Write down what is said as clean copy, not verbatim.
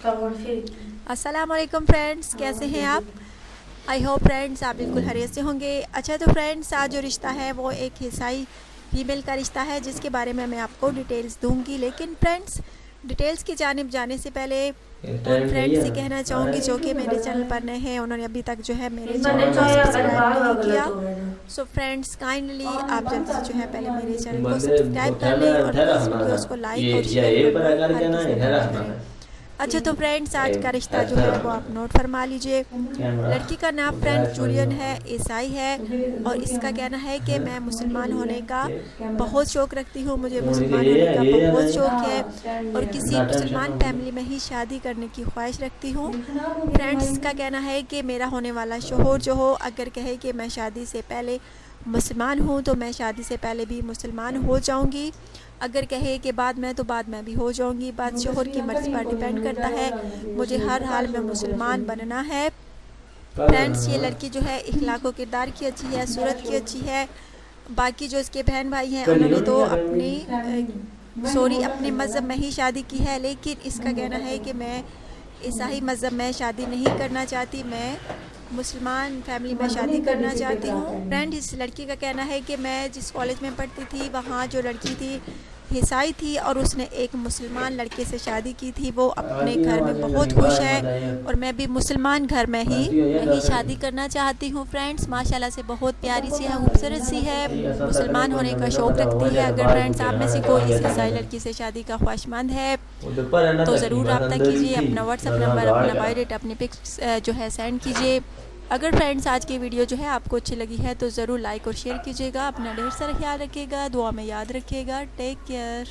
अस्सलाम वालेकुम फ्रेंड्स, कैसे हैं आप? आई होप फ्रेंड्स आप बिल्कुल खैरियत से होंगे। अच्छा तो फ्रेंड्स, आज जो रिश्ता है वो एक ईसाई फीमेल का रिश्ता है जिसके बारे में मैं आपको डिटेल्स दूंगी। लेकिन फ्रेंड्स, डिटेल्स की जानिब जाने से पहले उन फ्रेंड्स से कहना चाहूँगी जो कि मेरे चैनल पर नए हैं, उन्होंने अभी तक जो है मेरे चैनल को सब्सक्राइब नहीं किया। सो फ्रेंड्स, काइंडली आप जल्दी से जो है पहले मेरे चैनल को सब्सक्राइब कर लें और प्लीज़ वीडियोज़ को लाइक और शेयर करें। अच्छा तो फ्रेंड्स, आज का रिश्ता जो है वो आप नोट फरमा लीजिए। लड़की का नाम फ्रेंड जूलियन है, ईसाई है और इसका कहना है कि मैं मुसलमान होने का बहुत शौक़ रखती हूँ, मुझे मुसलमान होने का बहुत शौक़ है और किसी मुसलमान फैमिली में ही शादी करने की ख्वाहिश रखती हूँ। फ्रेंड्स का कहना है कि मेरा होने वाला शोहर जो हो अगर कहे कि मैं शादी से पहले मुसलमान हूँ तो मैं शादी से पहले भी मुसलमान हो जाऊँगी, अगर कहे कि बाद में तो बाद में भी हो जाऊंगी। बात शोहर की मर्ज़ी पर डिपेंड करता है, मुझे हर हाल में मुसलमान बनना है। फ्रेंड्स, ये लड़की जो है इखलाक व किरदार की अच्छी है, सूरत की अच्छी है। बाकी जो इसके बहन भाई हैं उन्होंने तो अपने मज़हब में ही शादी की है, लेकिन इसका कहना है कि मैं ईसाई मज़हब में शादी नहीं करना चाहती, मैं मुसलमान फैमिली में शादी करना चाहती हूँ। फ्रेंड, इस लड़की का कहना है कि मैं जिस कॉलेज में पढ़ती थी वहाँ जो लड़की थी ईसाई थी और उसने एक मुसलमान लड़के से शादी की थी, वो अपने घर में बहुत खुश है और मैं भी मुसलमान घर में ही शादी करना चाहती हूँ। फ्रेंड्स, माशाल्लाह से बहुत प्यारी सी है, खूबसूरत सी है, मुसलमान होने का शौक़ रखती है। अगर फ्रेंड्स आप में से कोई इस ईसाई लड़की से शादी का ख्वाहिशमंद है तो ज़रूर रब्ता कीजिए, अपना व्हाट्सएप नंबर, अपना बायोडेटा, अपनी पिक्स जो है सेंड कीजिए। अगर फ्रेंड्स आज की वीडियो जो है आपको अच्छी लगी है तो ज़रूर लाइक और शेयर कीजिएगा। अपना ढेर सारा ख्याल रखिएगा, दुआ में याद रखिएगा। Take care.